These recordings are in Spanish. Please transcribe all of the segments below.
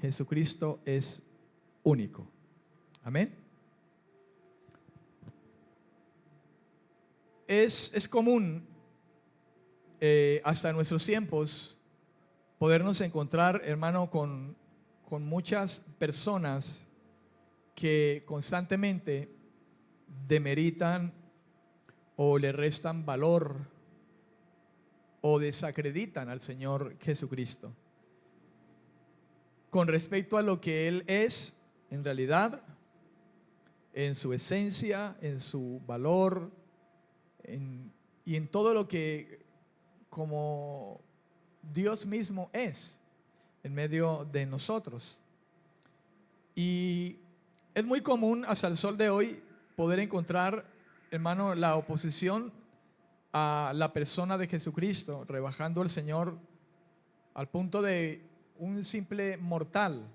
Jesucristo es único. Amén. Es común hasta nuestros tiempos podernos encontrar, hermano, con muchas personas que constantemente demeritan o le restan valor o desacreditan al Señor Jesucristo con respecto a lo que Él es en realidad, en su esencia, en su valor, y en todo lo que como Dios mismo es en medio de nosotros. Y es muy común hasta el sol de hoy poder encontrar, hermano, la oposición a la persona de Jesucristo, rebajando al Señor al punto de un simple mortal.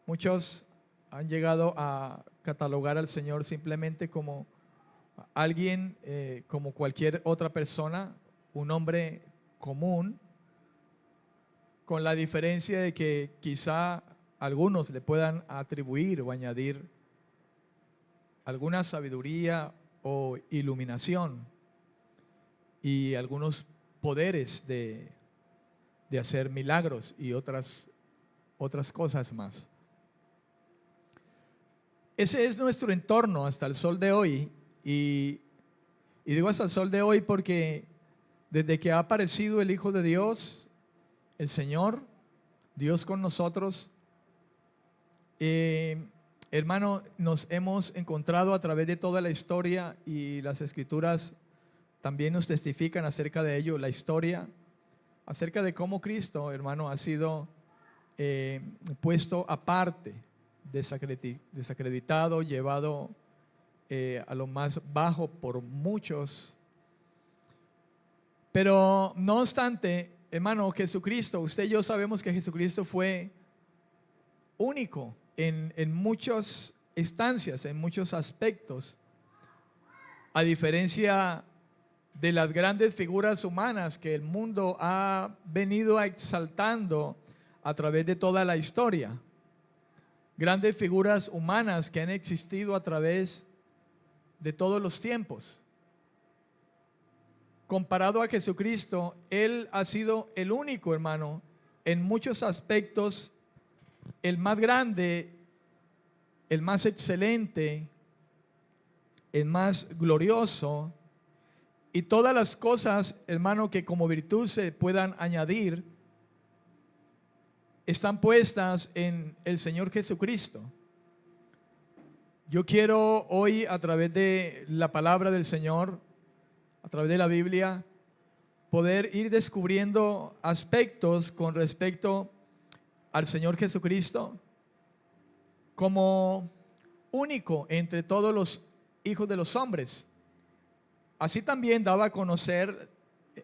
Muchos han llegado a catalogar al Señor simplemente como alguien, como cualquier otra persona, un hombre común, con la diferencia de que quizá algunos le puedan atribuir o añadir alguna sabiduría o iluminación y algunos poderes de hacer milagros y otras cosas más. Ese es nuestro entorno hasta el sol de hoy, y digo hasta el sol de hoy porque desde que ha aparecido el Hijo de Dios, el Señor, Dios con nosotros, hermano, nos hemos encontrado a través de toda la historia, y las Escrituras también nos testifican acerca de ello, la historia, acerca de cómo Cristo, hermano, ha sido puesto aparte, desacreditado, llevado a lo más bajo por muchos. Pero no obstante, hermano, Jesucristo, usted y yo sabemos que Jesucristo fue único en muchas instancias, en muchos aspectos, a diferencia de las grandes figuras humanas que el mundo ha venido exaltando a través de toda la historia. Grandes figuras humanas que han existido a través de todos los tiempos. Comparado a Jesucristo, Él ha sido el único, hermano, en muchos aspectos, el más grande, el más excelente, el más glorioso, y todas las cosas, hermano, que como virtud se puedan añadir, están puestas en el Señor Jesucristo. Yo quiero hoy, a través de la palabra del Señor, a través de la Biblia, poder ir descubriendo aspectos con respecto al Señor Jesucristo como único entre todos los hijos de los hombres. Así también daba a conocer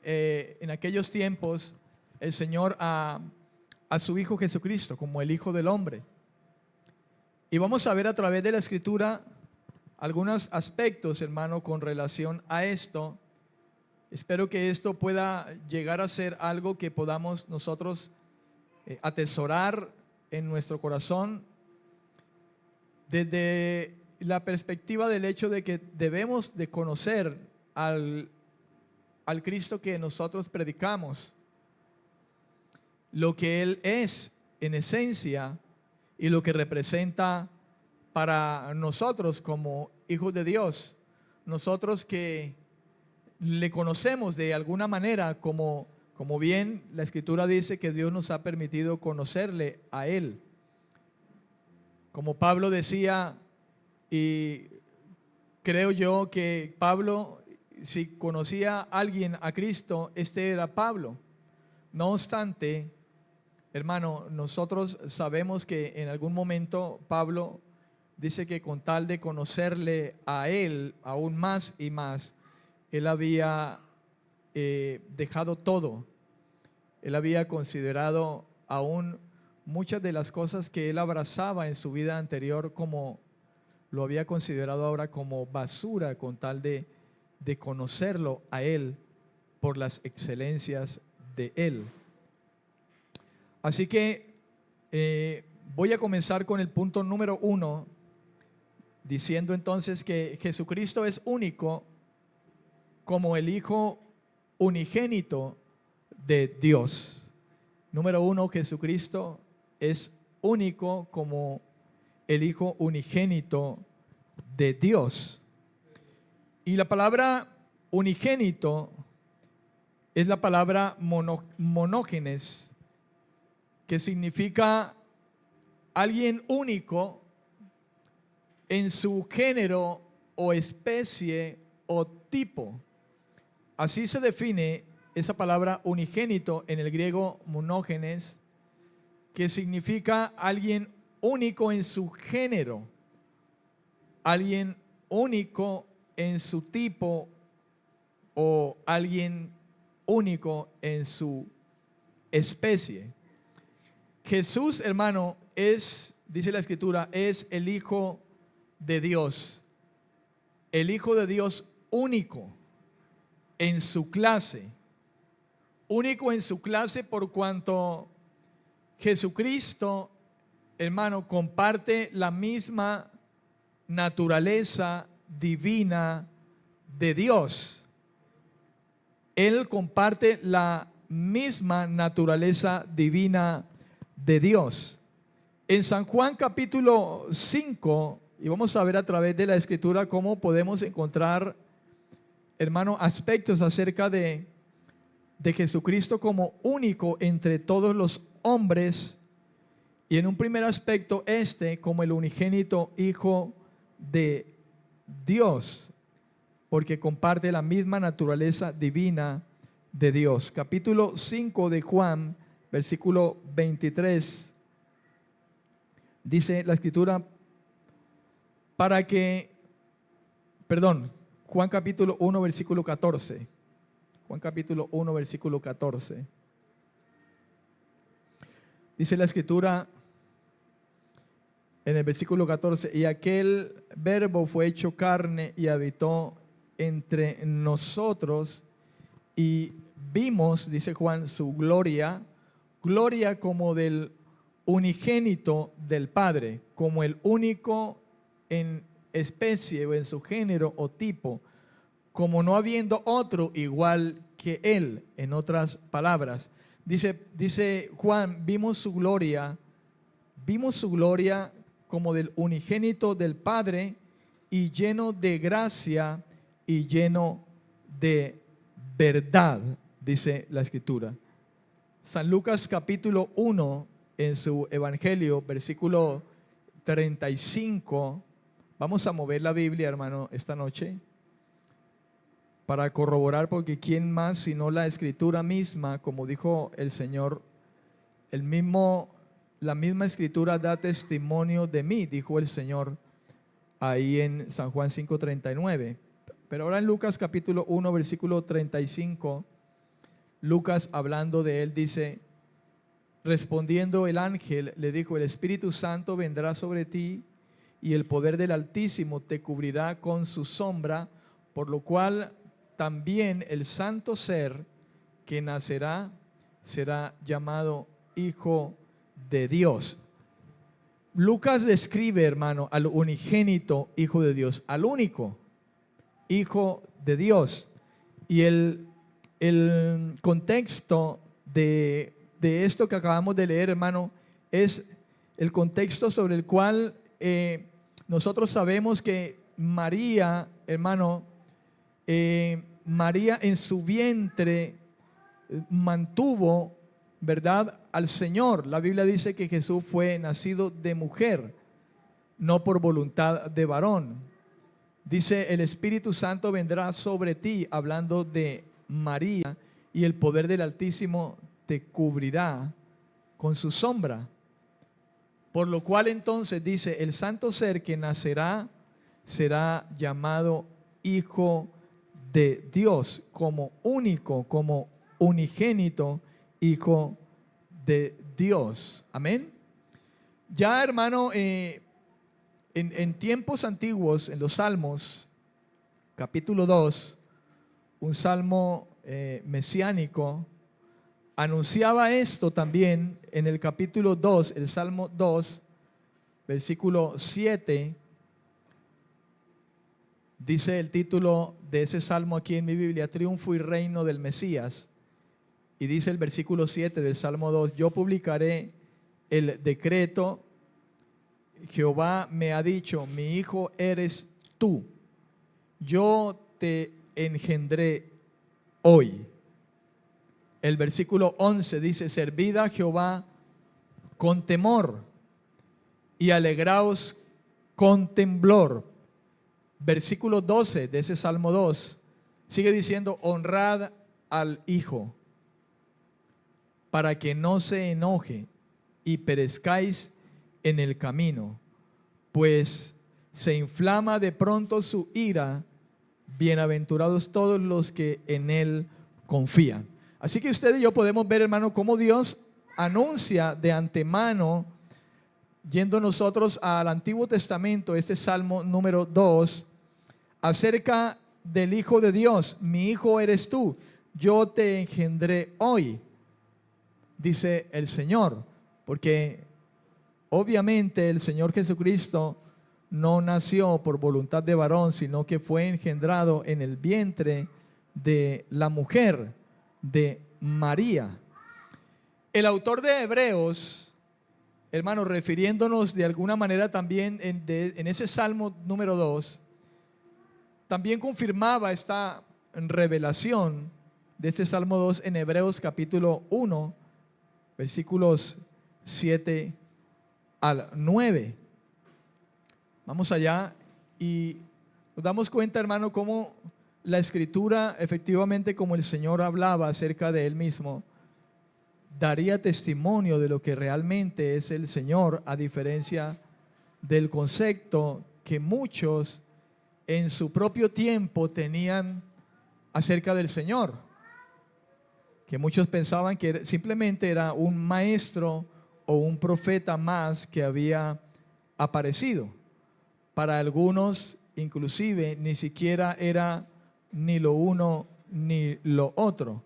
en aquellos tiempos el Señor a su Hijo Jesucristo como el Hijo del Hombre. Y vamos a ver a través de la Escritura algunos aspectos, hermano, con relación a esto. Espero que esto pueda llegar a ser algo que podamos nosotros atesorar en nuestro corazón, desde la perspectiva del hecho de que debemos de conocer al Cristo que nosotros predicamos, lo que Él es en esencia y lo que representa para nosotros como hijos de Dios, nosotros que le conocemos de alguna manera, como bien la Escritura dice que Dios nos ha permitido conocerle a Él. Como Pablo decía, y creo yo que Pablo, si conocía a alguien a Cristo, este era Pablo. No obstante, hermano, nosotros sabemos que en algún momento Pablo dice que con tal de conocerle a Él aún más y más, él había dejado todo. Él había considerado aún muchas de las cosas que él abrazaba en su vida anterior, como lo había considerado ahora como basura, con tal de conocerlo a Él por las excelencias de Él. Así que, Voy a comenzar con el punto número 1, diciendo entonces que Jesucristo es único como el Hijo unigénito de Dios. Número 1, Jesucristo es único como el Hijo unigénito de Dios. Y la palabra unigénito es la palabra monógenes, que significa alguien único en su género o especie o tipo. Así se define esa palabra unigénito en el griego monógenes, que significa alguien único en su género, alguien único en su tipo o alguien único en su especie. Jesús, hermano, es, dice la Escritura, es el Hijo de Dios, el Hijo de Dios único en su clase, único en su clase por cuanto Jesucristo, hermano, comparte la misma naturaleza divina de Dios. Él comparte la misma naturaleza divina de Dios. En San Juan capítulo 5, y vamos a ver a través de la Escritura cómo podemos encontrar, hermano, aspectos acerca de Jesucristo como único entre todos los hombres, y en un primer aspecto como el unigénito Hijo de Dios, porque comparte la misma naturaleza divina de Dios. Capítulo 5 de Juan, versículo 23, dice la Escritura, Juan capítulo 1, versículo 14. Juan capítulo 1, versículo 14. Dice la Escritura en el versículo 14, y aquel verbo fue hecho carne y habitó entre nosotros y vimos, dice Juan, su gloria, gloria como del unigénito del Padre, como el único en especie o en su género o tipo, como no habiendo otro igual que él. En otras palabras, dice Juan, vimos su gloria como del unigénito del Padre, y lleno de gracia y lleno de verdad, dice la Escritura. San Lucas capítulo 1, en su evangelio, versículo 35. Vamos a mover la Biblia, hermano, esta noche, para corroborar, porque quién más sino la Escritura misma, como dijo el Señor, la misma Escritura da testimonio de mí, dijo el Señor ahí en San Juan 5:39. Pero ahora en Lucas capítulo 1, versículo 35, Lucas, hablando de él, dice: respondiendo el ángel, le dijo: el Espíritu Santo vendrá sobre ti, y el poder del Altísimo te cubrirá con su sombra, por lo cual también el santo ser que nacerá será llamado Hijo de Dios. Lucas describe, hermano, al unigénito Hijo de Dios, al único Hijo de Dios. Y el contexto de esto que acabamos de leer, hermano, es el contexto sobre el cual nosotros sabemos que María, hermano, María en su vientre mantuvo, ¿verdad?, al Señor. La Biblia dice que Jesús fue nacido de mujer, no por voluntad de varón. Dice: el Espíritu Santo vendrá sobre ti, hablando de María, y el poder del Altísimo te cubrirá con su sombra. Por lo cual entonces dice: el santo ser que nacerá será llamado Hijo de Dios, como único, como unigénito Hijo de Dios. Amén. Ya, hermano, en tiempos antiguos, en los Salmos, capítulo 2, un salmo mesiánico, anunciaba esto también en el capítulo 2, el Salmo 2, versículo 7. Dice el título de ese salmo aquí en mi Biblia: Triunfo y reino del Mesías. Y dice el versículo 7 del Salmo 2: yo publicaré el decreto. Jehová me ha dicho, mi hijo eres tú, yo te engendré hoy. El versículo 11 dice: servid a Jehová con temor y alegraos con temblor. Versículo 12 de ese Salmo 2 sigue diciendo: honrad al Hijo, para que no se enoje y perezcáis en el camino, pues se inflama de pronto su ira. Bienaventurados todos los que en él confían. Así que usted y yo podemos ver, hermano, cómo Dios anuncia de antemano, yendo nosotros al Antiguo Testamento, este Salmo número 2, acerca del Hijo de Dios. Mi hijo eres tú, yo te engendré hoy, dice el Señor, porque obviamente el Señor Jesucristo no nació por voluntad de varón, sino que fue engendrado en el vientre de la mujer, de María. El autor de Hebreos, hermano, refiriéndonos de alguna manera también en ese Salmo número 2, también confirmaba esta revelación de este Salmo 2 en Hebreos capítulo 1, versículos 7 al 9. Vamos allá y nos damos cuenta, hermano, cómo la Escritura, efectivamente, como el Señor hablaba acerca de Él mismo, daría testimonio de lo que realmente es el Señor, a diferencia del concepto que muchos en su propio tiempo tenían acerca del Señor, que muchos pensaban que simplemente era un maestro o un profeta más que había aparecido. Para algunos, inclusive, ni siquiera era ni lo uno ni lo otro.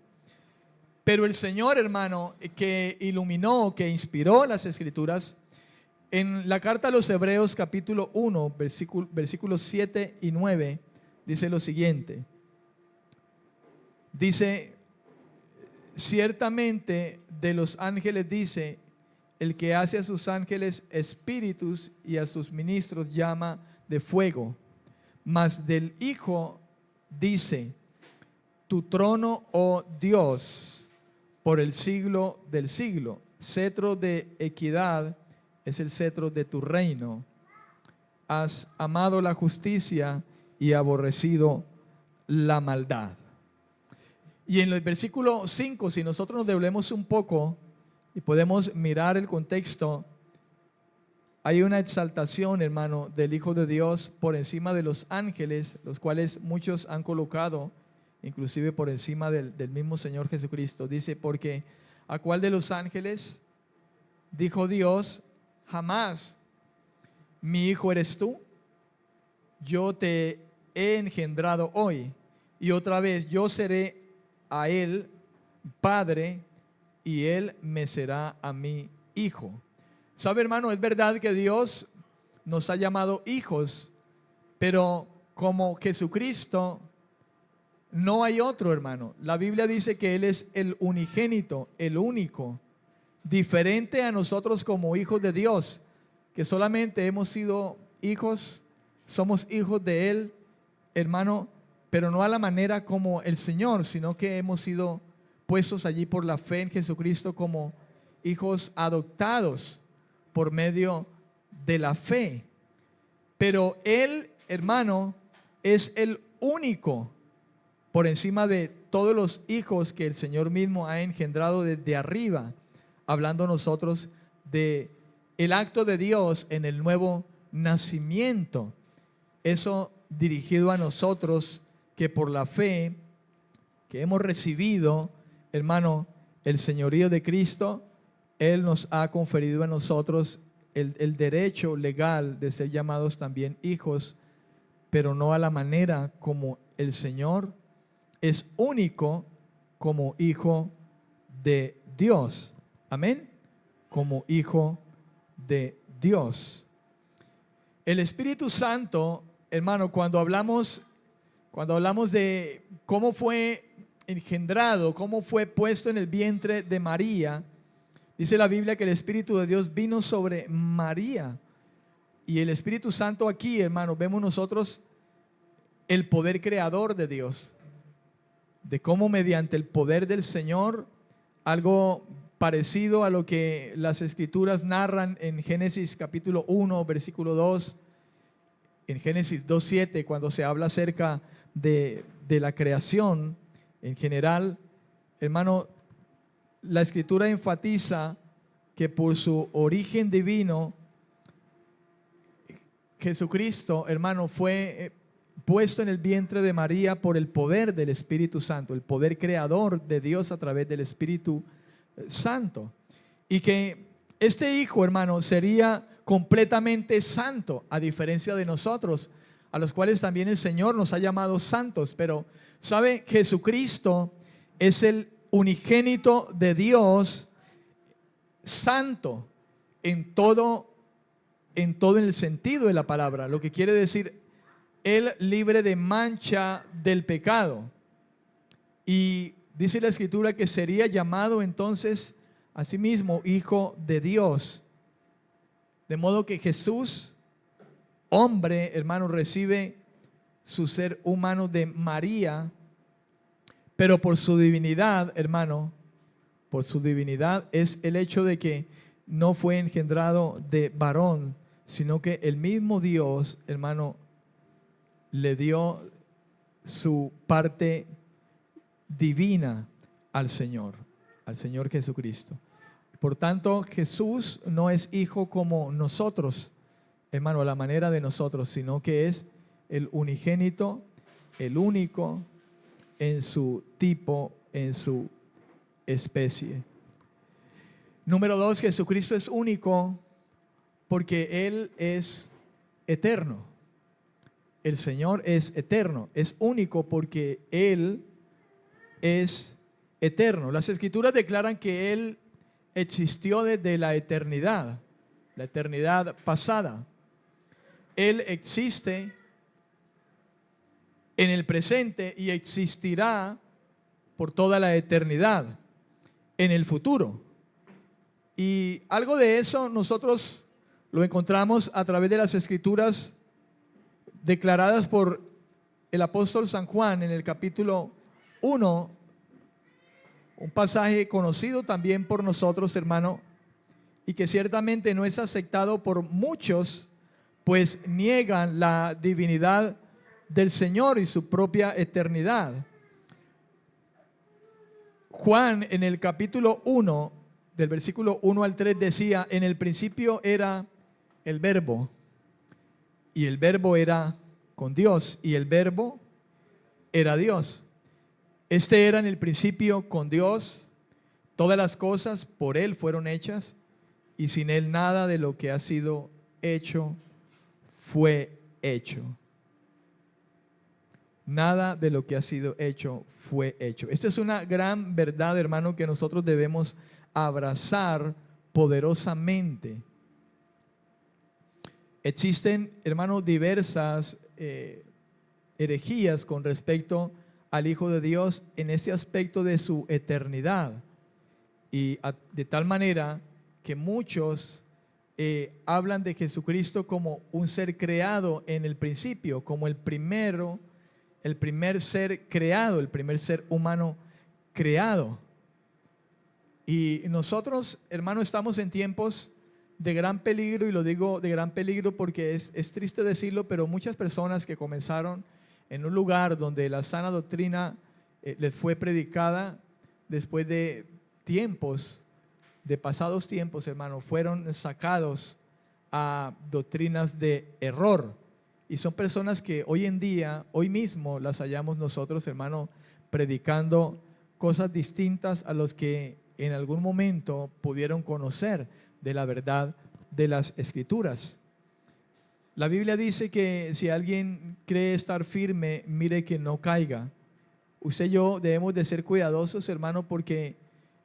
Pero el Señor, hermano, que iluminó, que inspiró las Escrituras, en la carta a los Hebreos capítulo 1, versículos 7 y 9, dice lo siguiente. Dice: ciertamente de los ángeles dice, el que hace a sus ángeles espíritus y a sus ministros llama de fuego. Mas del Hijo dice: tu trono, oh Dios, por el siglo del siglo. Cetro de equidad es el cetro de tu reino. Has amado la justicia y aborrecido la maldad. Y en el versículo 5, si nosotros nos devolvemos un poco y podemos mirar el contexto, hay una exaltación, hermano, del Hijo de Dios por encima de los ángeles, los cuales muchos han colocado, inclusive por encima del mismo Señor Jesucristo. Dice: porque ¿a cuál de los ángeles dijo Dios jamás, mi hijo eres tú? Yo te he engendrado hoy. Y otra vez, yo seré a él padre y él me será a mí hijo. ¿Sabe, hermano? Es verdad que Dios nos ha llamado hijos, pero como Jesucristo no hay otro, hermano. La Biblia dice que Él es el unigénito, el único, diferente a nosotros como hijos de Dios, que solamente hemos sido hijos, somos hijos de Él, hermano, pero no a la manera como el Señor, sino que hemos sido puestos allí por la fe en Jesucristo como hijos adoptados por medio de la fe. Pero Él, hermano, es el único por encima de todos los hijos que el Señor mismo ha engendrado desde arriba, hablando nosotros de el acto de Dios en el nuevo nacimiento. Eso dirigido a nosotros que por la fe que hemos recibido, hermano, el señorío de Cristo, Él nos ha conferido a nosotros el derecho legal de ser llamados también hijos, pero no a la manera como el Señor es único como hijo de Dios. Amén. Como hijo de Dios. El Espíritu Santo, hermano, cuando hablamos de cómo fue engendrado, cómo fue puesto en el vientre de María, dice la Biblia que el Espíritu de Dios vino sobre María. Y el Espíritu Santo aquí, hermano, vemos nosotros el poder creador de Dios, de cómo mediante el poder del Señor, algo parecido a lo que las Escrituras narran en Génesis capítulo 1, versículo 2, en Génesis 2:7, cuando se habla acerca de la creación en general, hermano, la Escritura enfatiza que por su origen divino, Jesucristo, hermano, fue puesto en el vientre de María por el poder del Espíritu Santo, el poder creador de Dios a través del Espíritu Santo. Y que este hijo, hermano, sería completamente santo, a diferencia de nosotros, a los cuales también el Señor nos ha llamado santos. Pero, ¿sabe? Jesucristo es el unigénito de Dios, santo en todo el sentido de la palabra, lo que quiere decir Él libre de mancha del pecado. Y dice la Escritura que sería llamado entonces asimismo hijo de Dios. De modo que Jesús, hombre, hermano, recibe su ser humano de María, pero por su divinidad, hermano, por su divinidad es el hecho de que no fue engendrado de varón, sino que el mismo Dios, hermano, le dio su parte divina al Señor Jesucristo. Por tanto, Jesús no es hijo como nosotros, hermano, a la manera de nosotros, sino que es el unigénito, el único en su tipo, en su especie. Número 2, Jesucristo es único porque Él es eterno. El Señor es eterno, es único porque Él es eterno. Las Escrituras declaran que Él existió desde la eternidad pasada. Él existe en el presente y existirá por toda la eternidad en el futuro. Y algo de eso nosotros lo encontramos a través de las Escrituras declaradas por el apóstol San Juan en el capítulo 1, un pasaje conocido también por nosotros, hermano, y que ciertamente no es aceptado por muchos, pues niegan la divinidad del Señor y su propia eternidad. Juan en el capítulo 1, del versículo 1 al 3 decía: en el principio era el Verbo, y el Verbo era con Dios, y el Verbo era Dios. Este era en el principio con Dios. Todas las cosas por Él fueron hechas, y sin Él nada de lo que ha sido hecho fue hecho. Nada de lo que ha sido hecho fue hecho. Esta es una gran verdad, hermano, que nosotros debemos abrazar poderosamente. Existen, hermano, diversas herejías con respecto al Hijo de Dios en este aspecto de su eternidad. Y de tal manera que muchos hablan de Jesucristo como un ser creado en el principio, como el primer ser creado, el primer ser humano creado. Y nosotros, hermano, estamos en tiempos de gran peligro, y lo digo de gran peligro porque es triste decirlo, pero muchas personas que comenzaron en un lugar donde la sana doctrina les fue predicada, después de tiempos, de pasados tiempos, hermano, fueron sacados a doctrinas de error. Y son personas que hoy en día, hoy mismo las hallamos nosotros, hermano, predicando cosas distintas a los que en algún momento pudieron conocer de la verdad de las Escrituras. La Biblia dice que si alguien cree estar firme, mire que no caiga. Usted y yo debemos de ser cuidadosos, hermano, porque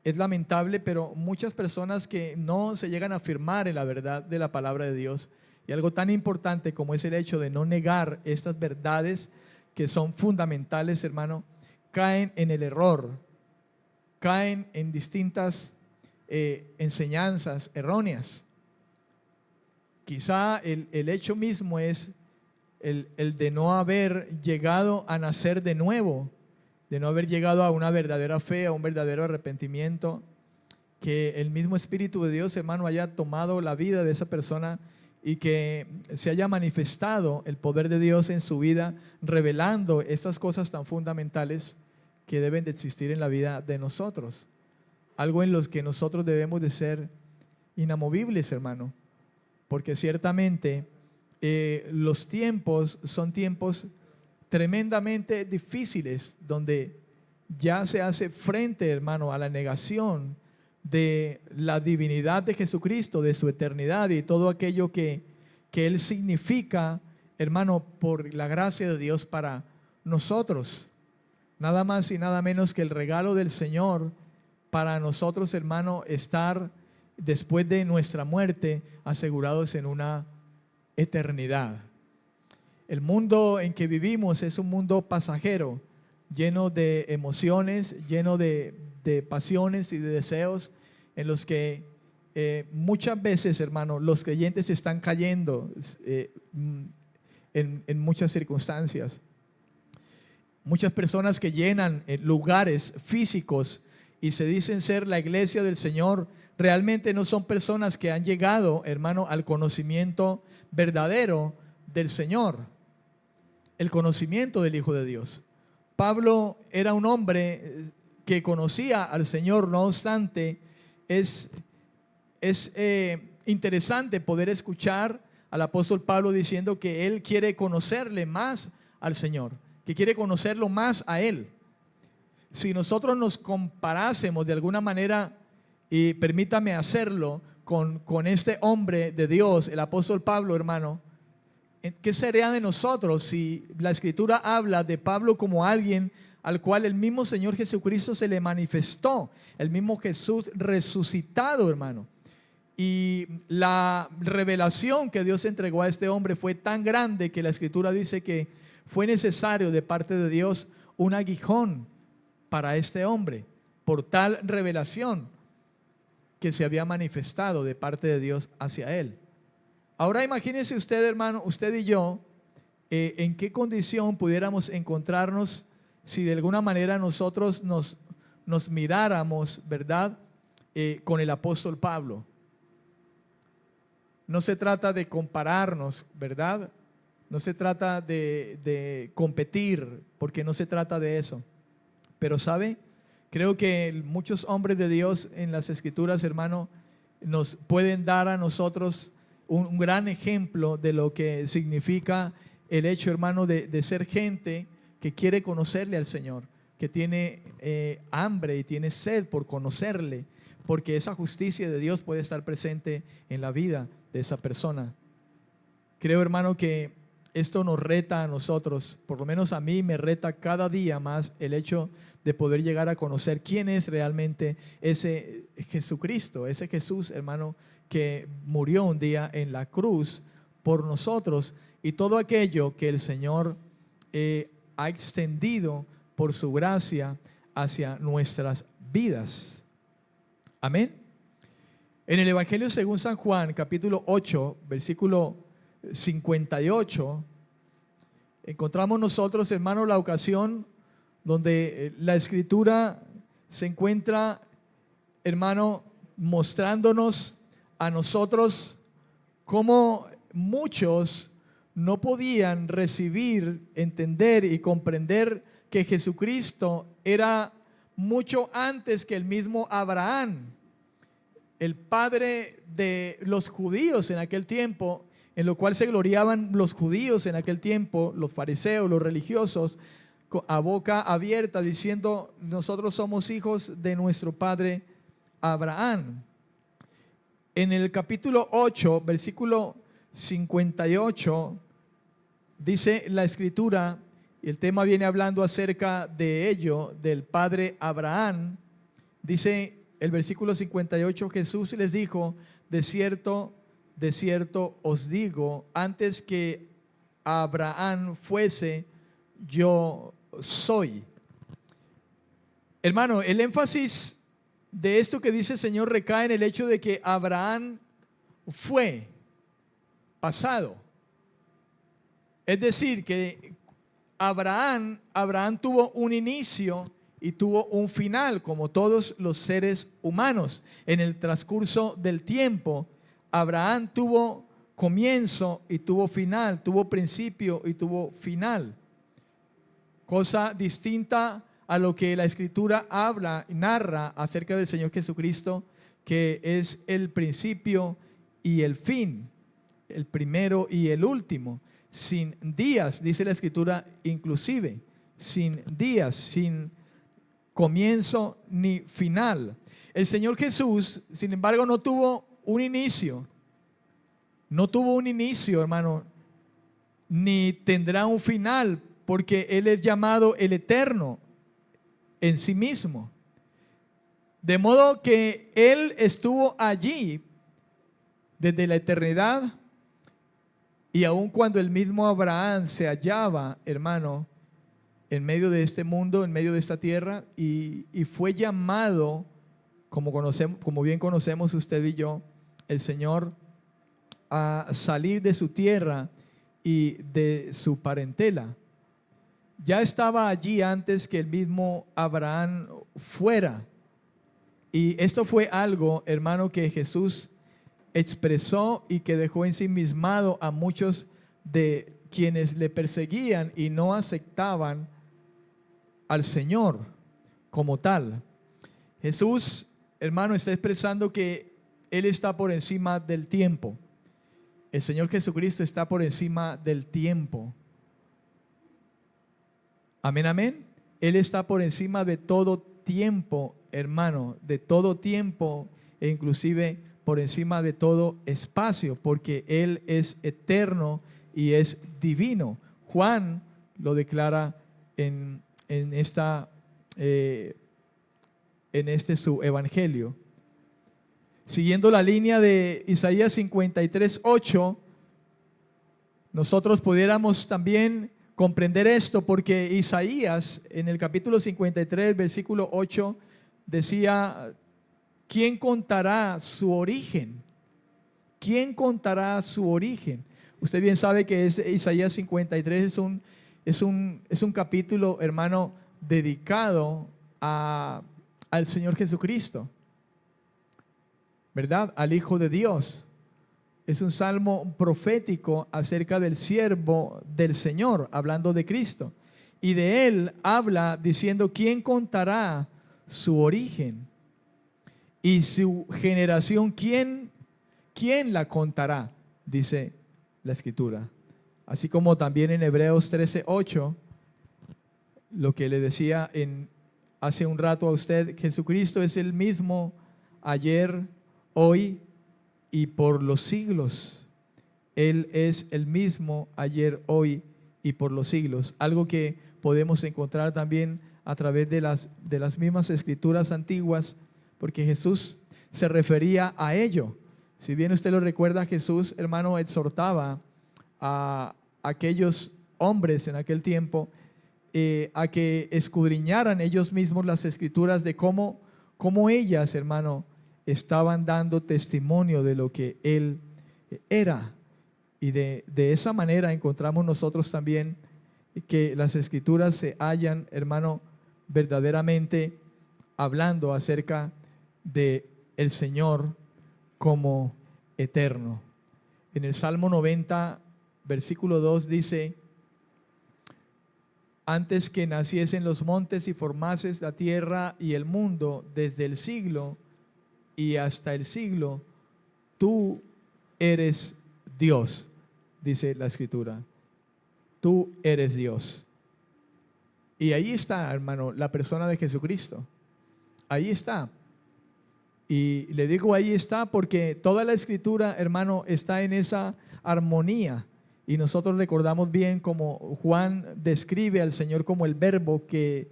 es lamentable, pero muchas personas que no se llegan a afirmar en la verdad de la palabra de Dios, y algo tan importante como es el hecho de no negar estas verdades que son fundamentales, hermano, caen en el error, caen en distintas enseñanzas erróneas. Quizá el hecho mismo es el de no haber llegado a nacer de nuevo, de no haber llegado a una verdadera fe, a un verdadero arrepentimiento, que el mismo Espíritu de Dios, hermano, haya tomado la vida de esa persona y que se haya manifestado el poder de Dios en su vida, revelando estas cosas tan fundamentales que deben de existir en la vida de nosotros. Algo en los que nosotros debemos de ser inamovibles, hermano, porque ciertamente los tiempos son tiempos tremendamente difíciles, donde ya se hace frente, hermano, a la negación de la divinidad de Jesucristo, de su eternidad y todo aquello que Él significa, hermano, por la gracia de Dios para nosotros. Nada más y nada menos que el regalo del Señor para nosotros, hermano, estar después de nuestra muerte asegurados en una eternidad. El mundo en que vivimos es un mundo pasajero, lleno de emociones, lleno de pasiones y de deseos, en los que muchas veces, hermano, los creyentes están cayendo en muchas circunstancias. Muchas personas que llenan lugares físicos y se dicen ser la iglesia del Señor, realmente no son personas que han llegado, hermano, al conocimiento verdadero del Señor, el conocimiento del Hijo de Dios. Pablo era un hombre que conocía al Señor, no obstante, es interesante poder escuchar al apóstol Pablo diciendo que él quiere conocerle más al Señor, que quiere conocerlo más a Él. Si nosotros nos comparásemos de alguna manera, y permítame hacerlo, con este hombre de Dios, el apóstol Pablo, hermano, ¿qué sería de nosotros si la Escritura habla de Pablo como alguien al cual el mismo Señor Jesucristo se le manifestó, el mismo Jesús resucitado, hermano? Y la revelación que Dios entregó a este hombre fue tan grande que la Escritura dice que fue necesario de parte de Dios un aguijón para este hombre, por tal revelación que se había manifestado de parte de Dios hacia él. Ahora imagínese usted, hermano, usted y yo, en qué condición pudiéramos encontrarnos si de alguna manera nosotros nos miráramos, ¿verdad?, con el apóstol Pablo. No se trata de compararnos, ¿verdad? No se trata de competir, porque no se trata de eso. Pero ¿sabe? Creo que muchos hombres de Dios en las Escrituras, hermano, nos pueden dar a nosotros un gran ejemplo de lo que significa el hecho, hermano, de ser gente que quiere conocerle al Señor, que tiene hambre y tiene sed por conocerle, porque esa justicia de Dios puede estar presente en la vida de esa persona. Creo, hermano, que esto nos reta a nosotros, por lo menos a mí me reta cada día más el hecho de poder llegar a conocer quién es realmente ese Jesucristo, ese Jesús, hermano, que murió un día en la cruz por nosotros, y todo aquello que el Señor ha extendido por su gracia hacia nuestras vidas. Amén. En el Evangelio según San Juan, capítulo 8, versículo 58, encontramos nosotros, hermano, la ocasión donde la Escritura se encuentra, hermano, mostrándonos a nosotros cómo muchos no podían recibir, entender y comprender que Jesucristo era mucho antes que el mismo Abraham, el padre de los judíos en aquel tiempo, en lo cual se gloriaban los judíos en aquel tiempo, los fariseos, los religiosos, a boca abierta, diciendo: nosotros somos hijos de nuestro padre Abraham. En el capítulo 8, versículo 58, dice la Escritura, y el tema viene hablando acerca de ello, del padre Abraham. Dice el versículo 58, Jesús les dijo: de cierto os digo, antes que Abraham fuese, yo soy. Hermano, el énfasis de esto que dice el Señor recae en el hecho de que Abraham fue pasado. Es decir, que Abraham tuvo un inicio y tuvo un final, como todos los seres humanos. En el transcurso del tiempo, Abraham tuvo comienzo y tuvo final, tuvo principio y tuvo final. Cosa distinta a lo que la Escritura habla y narra acerca del Señor Jesucristo, que es el principio y el fin, el primero y el último, sin días, dice la Escritura, inclusive, sin días, sin comienzo ni final. El Señor Jesús, sin embargo, no tuvo un inicio, hermano, ni tendrá un final, porque Él es llamado el Eterno en sí mismo. De modo que Él estuvo allí desde la eternidad, y aun cuando el mismo Abraham se hallaba, hermano, en medio de este mundo, en medio de esta tierra, y fue llamado, como bien conocemos usted y yo, el Señor, a salir de su tierra y de su parentela. Ya estaba allí antes que el mismo Abraham fuera. Y esto fue algo, hermano, que Jesús expresó y que dejó ensimismado a muchos de quienes le perseguían y no aceptaban al Señor como tal. Jesús, hermano, está expresando que Él está por encima del tiempo. El Señor Jesucristo está por encima del tiempo. Amén, amén. Él está por encima de todo tiempo, hermano, de todo tiempo, e inclusive por encima de todo espacio, porque Él es eterno y es divino. Juan lo declara en este su evangelio. Siguiendo la línea de Isaías 53:8, nosotros pudiéramos también comprender esto, porque Isaías en el capítulo 53, versículo 8, decía: ¿quién contará su origen? ¿Quién contará su origen? Usted bien sabe que Isaías 53 es un capítulo, hermano, dedicado al Señor Jesucristo, ¿verdad? Al Hijo de Dios. Es un salmo profético acerca del siervo del Señor, hablando de Cristo. Y de él habla diciendo: ¿quién contará su origen? Y su generación, ¿quién la contará? Dice la Escritura. Así como también en Hebreos 13:8, lo que le decía hace un rato a usted, Jesucristo es el mismo ayer, hoy y por los siglos. Él es el mismo ayer, hoy y por los siglos. Algo que podemos encontrar también a través de las mismas escrituras antiguas, porque Jesús se refería a ello. Si bien usted lo recuerda, Jesús, hermano, exhortaba a aquellos hombres en aquel tiempo a que escudriñaran ellos mismos las escrituras de cómo ellas, hermano, estaban dando testimonio de lo que Él era. Y de esa manera encontramos nosotros también que las escrituras se hallan, hermano, verdaderamente hablando acerca de el Señor como eterno. En el Salmo 90, versículo 2 dice: antes que naciesen los montes y formases la tierra y el mundo, desde el siglo y hasta el siglo, tú eres Dios, dice la Escritura. Tú eres Dios. Y ahí está, hermano, la persona de Jesucristo. Ahí está. Y le digo ahí está porque toda la Escritura, hermano, está en esa armonía. Y nosotros recordamos bien como Juan describe al Señor como el Verbo que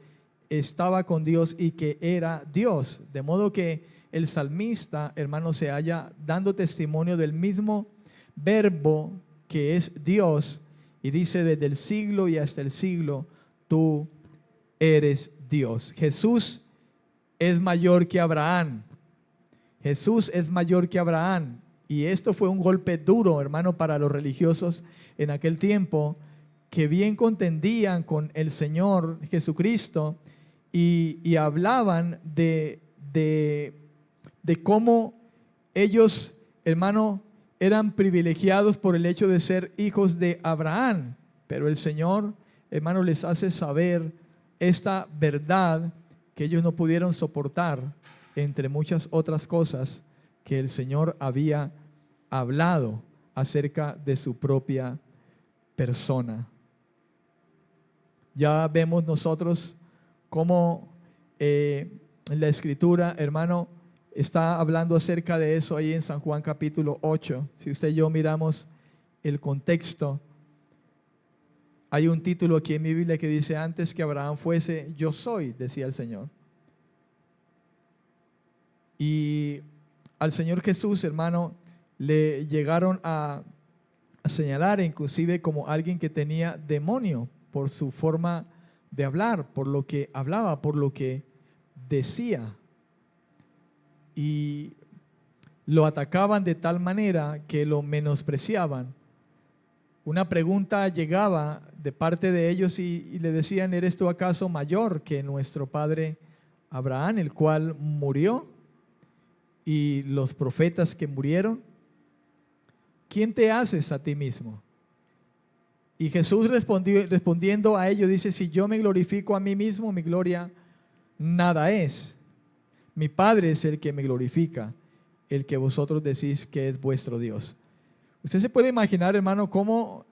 estaba con Dios y que era Dios. De modo que el salmista, hermano, se halla dando testimonio del mismo verbo que es Dios, y dice: desde el siglo y hasta el siglo, tú eres Dios. Jesús es mayor que Abraham. Jesús es mayor que Abraham. Y esto fue un golpe duro, hermano, para los religiosos en aquel tiempo, que bien contendían con el Señor Jesucristo y hablaban de cómo ellos, hermano, eran privilegiados por el hecho de ser hijos de Abraham. Pero el Señor, hermano, les hace saber esta verdad que ellos no pudieron soportar, entre muchas otras cosas que el Señor había hablado acerca de su propia persona. Ya vemos nosotros cómo la Escritura, hermano, está hablando acerca de eso ahí en San Juan capítulo 8. Si usted y yo miramos el contexto, hay un título aquí en mi Biblia que dice: antes que Abraham fuese, yo soy, decía el Señor. Y al Señor Jesús, hermano, le llegaron a señalar inclusive como alguien que tenía demonio por su forma de hablar, por lo que hablaba, por lo que decía. Y lo atacaban de tal manera que lo menospreciaban. Una pregunta llegaba de parte de ellos y le decían: ¿eres tú acaso mayor que nuestro padre Abraham, el cual murió, y los profetas que murieron? ¿Quién te haces a ti mismo? Y Jesús respondiendo a ellos dice: si yo me glorifico a mí mismo, mi gloria nada es. Mi Padre es el que me glorifica, el que vosotros decís que es vuestro Dios. Usted se puede imaginar, hermano, cómo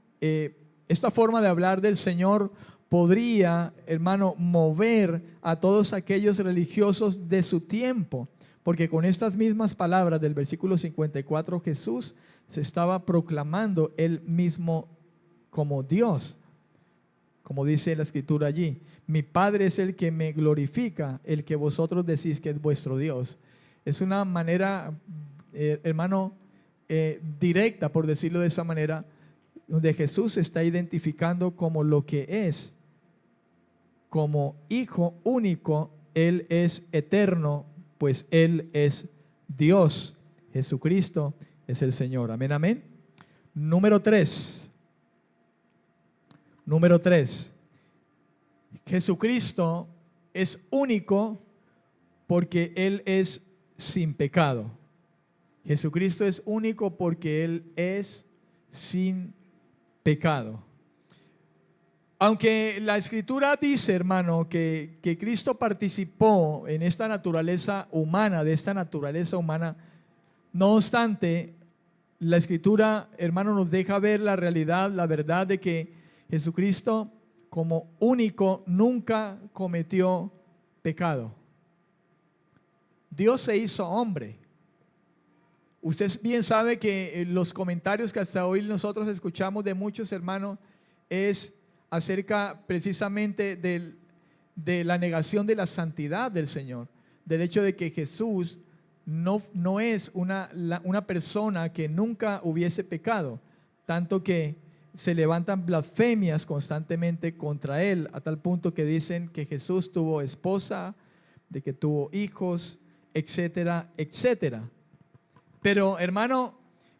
esta forma de hablar del Señor podría, hermano, mover a todos aquellos religiosos de su tiempo. Porque con estas mismas palabras del versículo 54, Jesús se estaba proclamando él mismo como Dios. Como dice la Escritura allí: mi Padre es el que me glorifica, el que vosotros decís que es vuestro Dios. Es una manera, hermano, directa, por decirlo de esa manera, donde Jesús se está identificando como lo que es, como Hijo único. Él es eterno, pues Él es Dios. Jesucristo es el Señor. Amén, amén. Número 3. Jesucristo es único porque Él es sin pecado. Jesucristo es único porque Él es sin pecado. Aunque la Escritura dice, hermano, que Cristo participó en esta naturaleza humana, no obstante, la Escritura, hermano, nos deja ver la realidad, la verdad de que Jesucristo, como único, nunca cometió pecado. Dios se hizo hombre. Usted bien sabe que los comentarios que hasta hoy nosotros escuchamos de muchos hermanos es acerca precisamente de la negación de la santidad del Señor, del hecho de que Jesús no es una persona que nunca hubiese pecado, tanto que se levantan blasfemias constantemente contra él, a tal punto que dicen que Jesús tuvo esposa, de que tuvo hijos, etcétera, etcétera. Pero, hermano,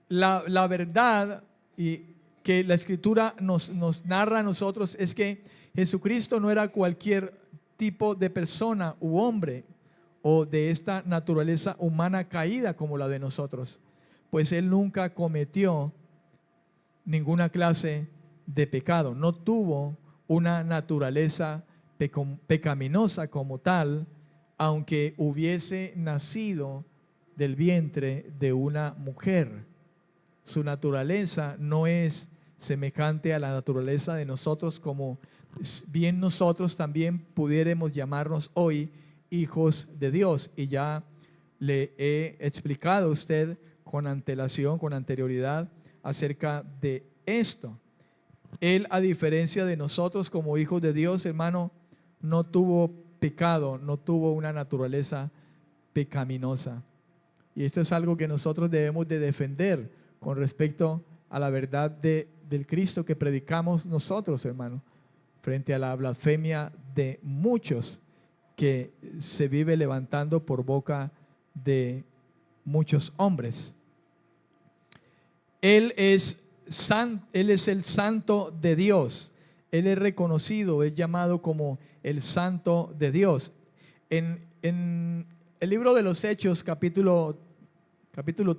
la verdad y que la Escritura nos narra a nosotros es que Jesucristo no era cualquier tipo de persona u hombre o de esta naturaleza humana caída como la de nosotros, pues Él nunca cometió ninguna clase de pecado, no tuvo una naturaleza pecaminosa como tal, aunque hubiese nacido del vientre de una mujer. Su naturaleza no es semejante a la naturaleza de nosotros, como bien nosotros también pudiéramos llamarnos hoy hijos de Dios. Y ya le he explicado a usted con antelación, con anterioridad, acerca de esto. Él, a diferencia de nosotros como hijos de Dios, hermano, no tuvo pecado, no tuvo una naturaleza pecaminosa. Y esto es algo que nosotros debemos de defender con respecto a la verdad del Cristo que predicamos nosotros, hermano, frente a la blasfemia de muchos que se vive levantando por boca de muchos hombres. Él es el santo de Dios. Él es reconocido, es llamado como el santo de Dios. En el libro de los Hechos, capítulo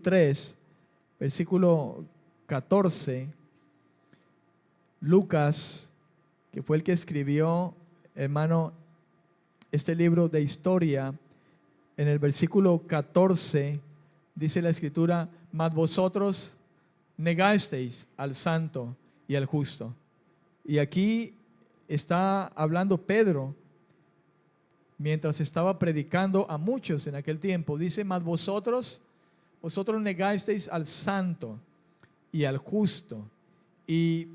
3, versículo 14, Lucas, que fue el que escribió, hermano, este libro de historia, en el versículo 14 dice la escritura: mas vosotros negasteis al santo y al justo. Y aquí está hablando Pedro mientras estaba predicando a muchos en aquel tiempo. Dice: mas vosotros negasteis al santo y al justo, y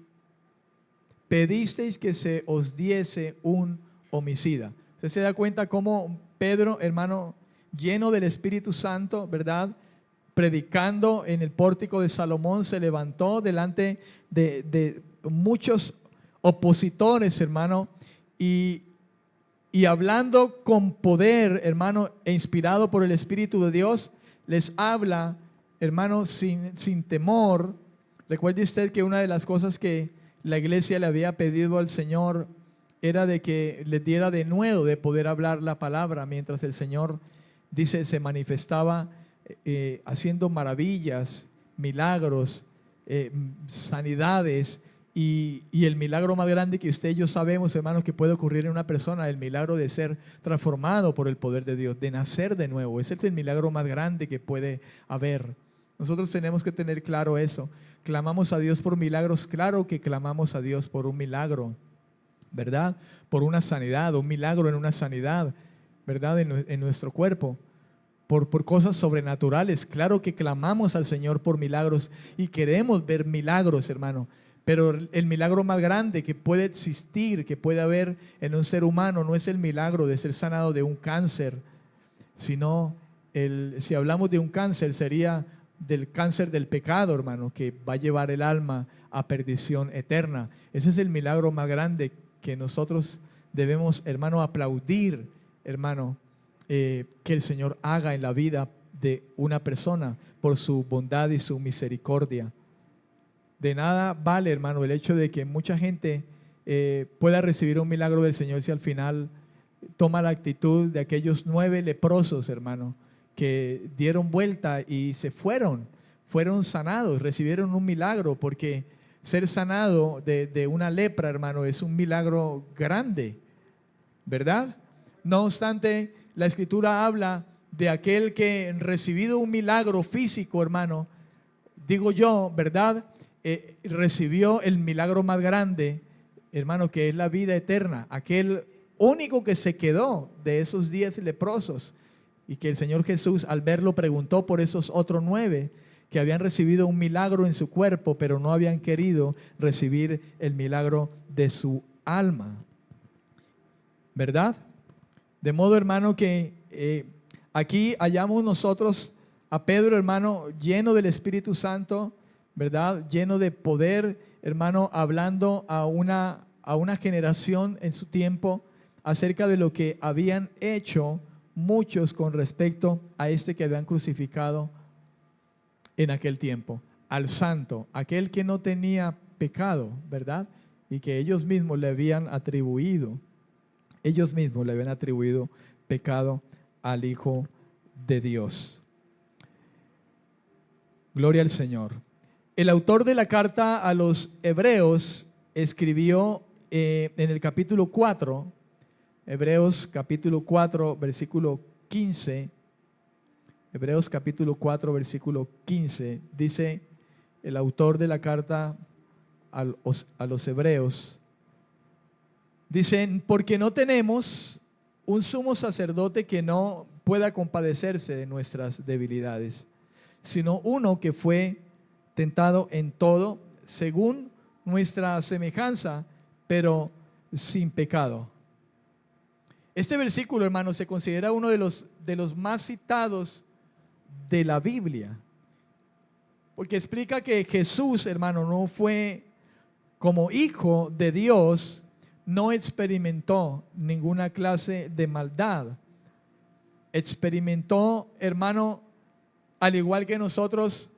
pedisteis que se os diese un homicida. Usted se da cuenta cómo Pedro, hermano, lleno del Espíritu Santo, ¿verdad?, predicando en el pórtico de Salomón, se levantó delante de muchos opositores, hermano, y hablando con poder, hermano, e inspirado por el Espíritu de Dios, les habla, hermano, sin temor. Recuerde usted que una de las cosas que la iglesia le había pedido al Señor era de que les diera de nuevo de poder hablar la palabra, mientras el Señor, dice, se manifestaba haciendo maravillas, milagros, sanidades, y el milagro más grande que usted y yo sabemos, hermanos, que puede ocurrir en una persona, el milagro de ser transformado por el poder de Dios, de nacer de nuevo. Ese es el milagro más grande que puede haber. Nosotros tenemos que tener claro eso. Clamamos a Dios por milagros, claro que clamamos a Dios por un milagro, ¿verdad? Por una sanidad, un milagro en una sanidad, ¿verdad? En nuestro cuerpo. Por cosas sobrenaturales, claro que clamamos al Señor por milagros y queremos ver milagros, hermano. Pero el milagro más grande que puede existir, que puede haber en un ser humano, no es el milagro de ser sanado de un cáncer, sino si hablamos de un cáncer, sería del cáncer del pecado, hermano, que va a llevar el alma a perdición eterna. Ese es el milagro más grande que nosotros debemos, hermano, aplaudir, hermano, que el Señor haga en la vida de una persona por su bondad y su misericordia. De nada vale, hermano, el hecho de que mucha gente pueda recibir un milagro del Señor si al final toma la actitud de aquellos 9 leprosos, hermano, que dieron vuelta y se fueron sanados, recibieron un milagro, porque ser sanado de una lepra, hermano, es un milagro grande, ¿verdad? No obstante, la Escritura habla de aquel que recibido un milagro físico, hermano, digo yo, ¿verdad?, recibió el milagro más grande, hermano, que es la vida eterna. Aquel único que se quedó de esos 10 leprosos, y que el Señor Jesús al verlo preguntó por esos otros 9 que habían recibido un milagro en su cuerpo, pero no habían querido recibir el milagro de su alma, ¿verdad? De modo, hermano, que aquí hallamos nosotros a Pedro, hermano, lleno del Espíritu Santo, ¿verdad?, lleno de poder, hermano, hablando a una generación en su tiempo acerca de lo que habían hecho muchos con respecto a este que habían crucificado en aquel tiempo, al santo, aquel que no tenía pecado, ¿verdad?, y que ellos mismos le habían atribuido pecado al Hijo de Dios. Gloria al Señor. El autor de la carta a los Hebreos escribió en el capítulo 4, Hebreos capítulo 4, versículo 15, Hebreos capítulo 4, versículo 15, dice el autor de la carta a los Hebreos, dicen: porque no tenemos un sumo sacerdote que no pueda compadecerse de nuestras debilidades, sino uno que fue tentado en todo, según nuestra semejanza, pero sin pecado. Este versículo, hermano, se considera uno de los más citados de la Biblia. Porque explica que Jesús, hermano, no fue como hijo de Dios, no experimentó ninguna clase de maldad. Experimentó, hermano, al igual que nosotros,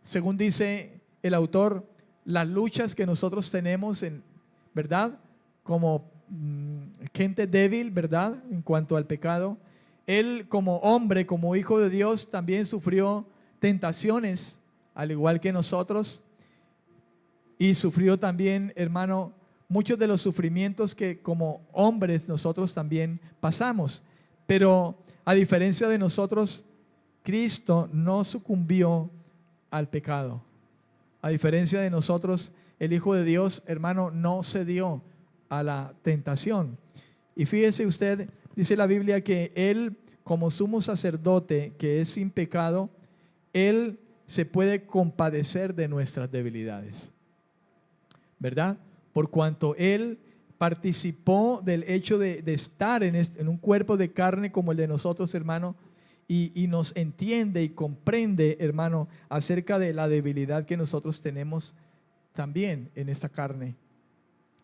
según dice el autor, las luchas que nosotros tenemos, ¿verdad? Como gente débil, ¿verdad? En cuanto al pecado. Él como hombre, como hijo de Dios, también sufrió tentaciones, al igual que nosotros. Y sufrió también, hermano, muchos de los sufrimientos que como hombres nosotros también pasamos. Pero a diferencia de nosotros, Cristo no sucumbió al pecado. A diferencia de nosotros, el Hijo de Dios, hermano, no cedió a la tentación. Y fíjese usted, dice la Biblia que Él, como sumo sacerdote, que es sin pecado, Él se puede compadecer de nuestras debilidades, ¿verdad? Por cuanto Él participó del hecho de estar en un cuerpo de carne como el de nosotros, hermano, y nos entiende y comprende, hermano, acerca de la debilidad que nosotros tenemos también en esta carne,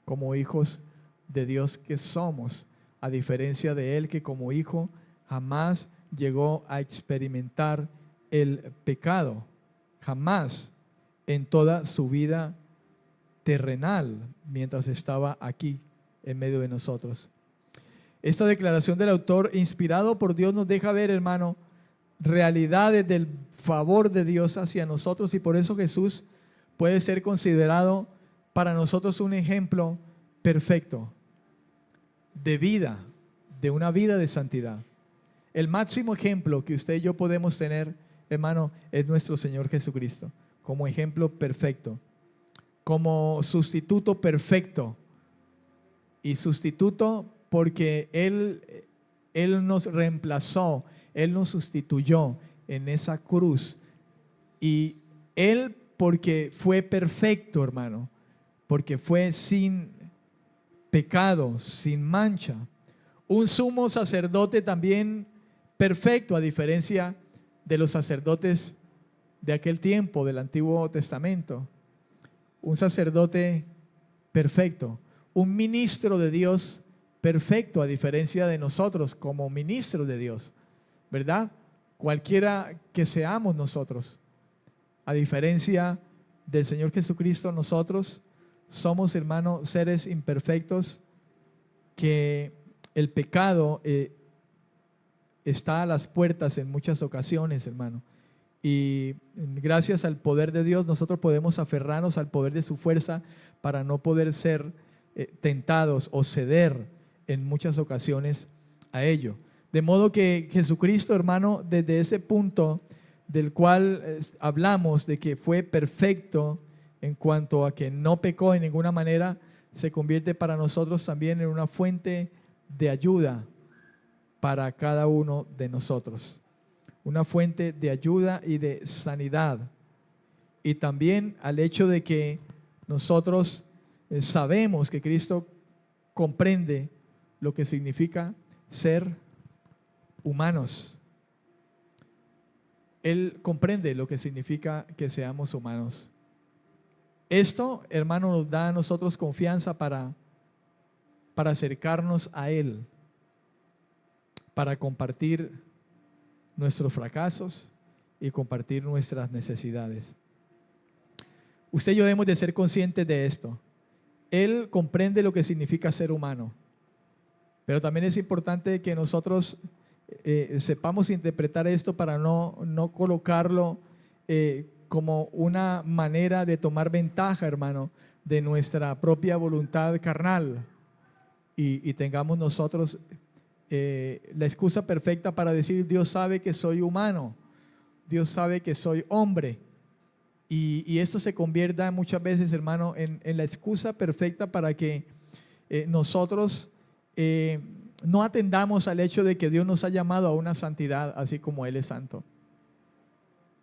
como hijos de Dios que somos, a diferencia de Él que como hijo jamás llegó a experimentar el pecado, jamás en toda su vida terrenal mientras estaba aquí en medio de nosotros. Esta declaración del autor, inspirado por Dios, nos deja ver, hermano, realidades del favor de Dios hacia nosotros, y por eso Jesús puede ser considerado para nosotros un ejemplo perfecto de vida, de una vida de santidad. El máximo ejemplo que usted y yo podemos tener, hermano, es nuestro Señor Jesucristo, como ejemplo perfecto, como sustituto perfecto, y sustituto porque Él nos reemplazó, Él nos sustituyó en esa cruz. Y Él, porque fue perfecto, hermano, porque fue sin pecado, sin mancha, un sumo sacerdote también perfecto, a diferencia de los sacerdotes de aquel tiempo, del Antiguo Testamento. Un sacerdote perfecto, un ministro de Dios perfecto, a diferencia de nosotros como ministros de Dios, ¿verdad? Cualquiera que seamos nosotros, a diferencia del Señor Jesucristo, nosotros somos, hermano, seres imperfectos, que el pecado está a las puertas en muchas ocasiones, hermano. Y gracias al poder de Dios nosotros podemos aferrarnos al poder de su fuerza para no poder ser tentados o ceder en muchas ocasiones a ello. De modo que Jesucristo, hermano, desde ese punto del cual hablamos de que fue perfecto en cuanto a que no pecó en ninguna manera, se convierte para nosotros también en una fuente de ayuda para cada uno de nosotros. Una fuente de ayuda y de sanidad. Y también al hecho de que nosotros sabemos que Cristo comprende lo que significa ser humanos. Él comprende lo que significa que seamos humanos. Esto, hermano, nos da a nosotros confianza para acercarnos a Él, para compartir nuestros fracasos y compartir nuestras necesidades. Usted y yo debemos de ser conscientes de esto. Él comprende lo que significa ser humano, pero también es importante que nosotros sepamos interpretar esto para no colocarlo como una manera de tomar ventaja, hermano, de nuestra propia voluntad carnal, y tengamos nosotros la excusa perfecta para decir: Dios sabe que soy humano, Dios sabe que soy hombre. Y esto se convierta muchas veces, hermano, en la excusa perfecta para que nosotros no atendamos al hecho de que Dios nos ha llamado a una santidad, así como Él es santo.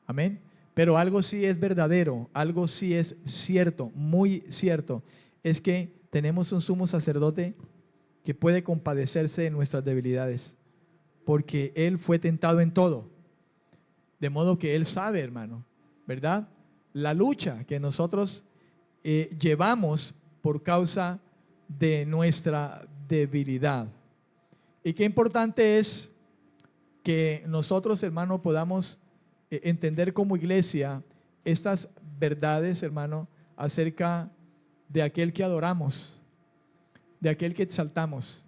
Amén. Pero algo sí es verdadero, algo sí es cierto, muy cierto, es que tenemos un sumo sacerdote que puede compadecerse de nuestras debilidades, porque Él fue tentado en todo, De modo que Él sabe, hermano, ¿verdad? La lucha que nosotros llevamos por causa de nuestra debilidad. Y qué importante es que nosotros, hermano, podamos entender como iglesia estas verdades, hermano, acerca de aquel que adoramos, de aquel que exaltamos,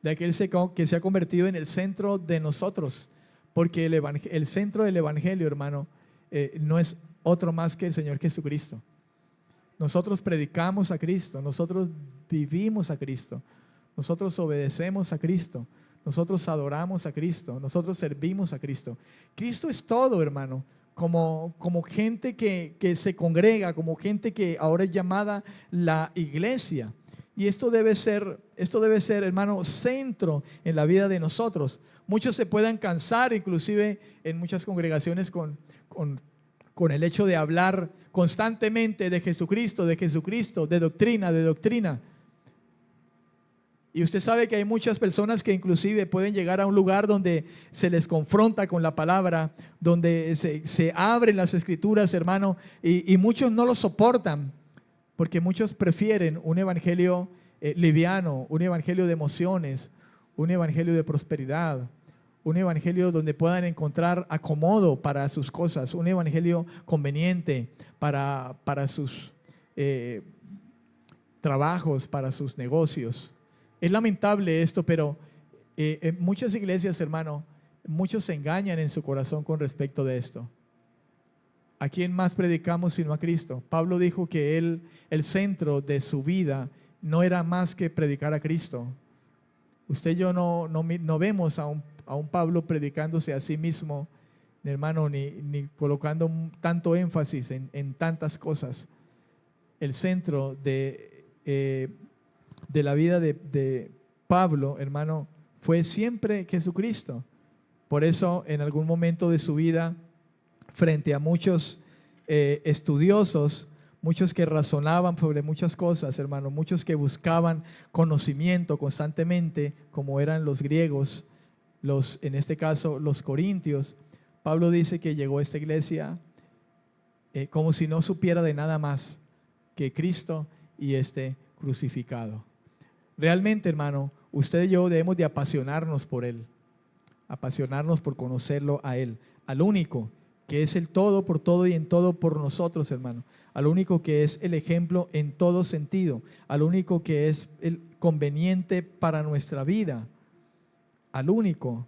de aquel que se ha convertido en el centro de nosotros, porque el centro del evangelio, hermano, no es otro más que el Señor Jesucristo. Nosotros predicamos a Cristo, nosotros vivimos a Cristo, nosotros obedecemos a Cristo, nosotros adoramos a Cristo, nosotros servimos a Cristo. Cristo es todo, hermano, como gente que se congrega, como gente que ahora es llamada la iglesia. Y esto debe ser, hermano, centro en la vida de nosotros. Muchos se puedan cansar, inclusive en muchas congregaciones, con el hecho de hablar constantemente de Jesucristo, de doctrina. Y usted sabe que hay muchas personas que inclusive pueden llegar a un lugar donde se les confronta con la palabra, donde se abren las escrituras, hermano, y muchos no lo soportan, porque muchos prefieren un evangelio liviano, un evangelio de emociones, un evangelio de prosperidad, un evangelio donde puedan encontrar acomodo para sus cosas, un evangelio conveniente para sus trabajos, para sus negocios. Es lamentable esto, pero en muchas iglesias, hermano, muchos se engañan en su corazón con respecto de esto. ¿A quién más predicamos sino a Cristo? Pablo dijo que el centro de su vida no era más que predicar a Cristo. Usted y yo no vemos a un Pablo predicándose a sí mismo, hermano, ni colocando tanto énfasis en tantas cosas. El centro de la vida de Pablo, hermano, fue siempre Jesucristo. Por eso, en algún momento de su vida, frente a muchos estudiosos, muchos que razonaban sobre muchas cosas, hermano, muchos que buscaban conocimiento constantemente, como eran los griegos, en este caso los corintios, Pablo dice que llegó a esta iglesia como si no supiera de nada más que Cristo y este crucificado. Realmente, hermano, usted y yo debemos de apasionarnos por Él, apasionarnos por conocerlo a Él, al único que es el todo por todo y en todo por nosotros, hermano, al único que es el ejemplo en todo sentido, al único que es el conveniente para nuestra vida, al único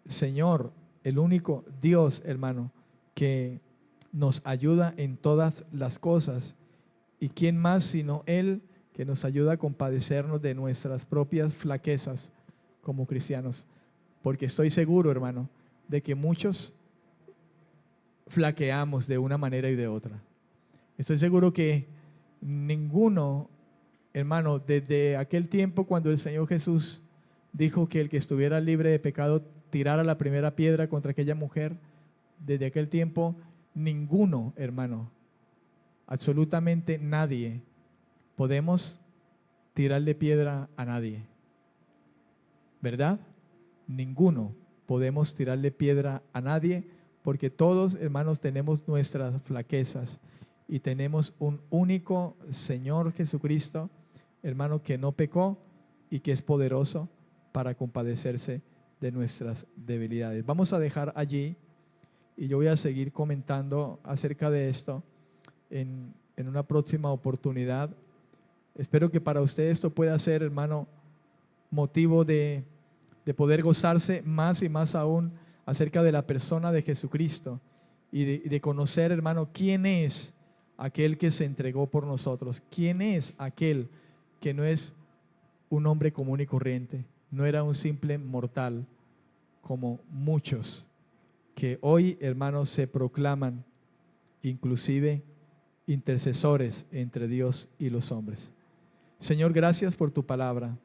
Señor, el único Dios, hermano, que nos ayuda en todas las cosas. ¿Y quién más sino Él, que nos ayuda a compadecernos de nuestras propias flaquezas como cristianos? Porque estoy seguro, hermano, de que muchos flaqueamos de una manera y de otra. Estoy seguro que ninguno, hermano, desde aquel tiempo cuando el Señor Jesús dijo que el que estuviera libre de pecado tirara la primera piedra contra aquella mujer, desde aquel tiempo ninguno, hermano, absolutamente nadie, podemos tirarle piedra a nadie, ¿verdad? Ninguno podemos tirarle piedra a nadie, porque todos, hermanos, tenemos nuestras flaquezas y tenemos un único Señor Jesucristo, hermano, que no pecó y que es poderoso para compadecerse de nuestras debilidades. Vamos a dejar allí y yo voy a seguir comentando acerca de esto en una próxima oportunidad. Espero que para usted esto pueda ser, hermano, motivo de poder gozarse más y más aún acerca de la persona de Jesucristo y de conocer, hermano, quién es aquel que se entregó por nosotros, quién es aquel que no es un hombre común y corriente, no era un simple mortal como muchos que hoy, hermanos, se proclaman inclusive intercesores entre Dios y los hombres. Señor, gracias por tu palabra.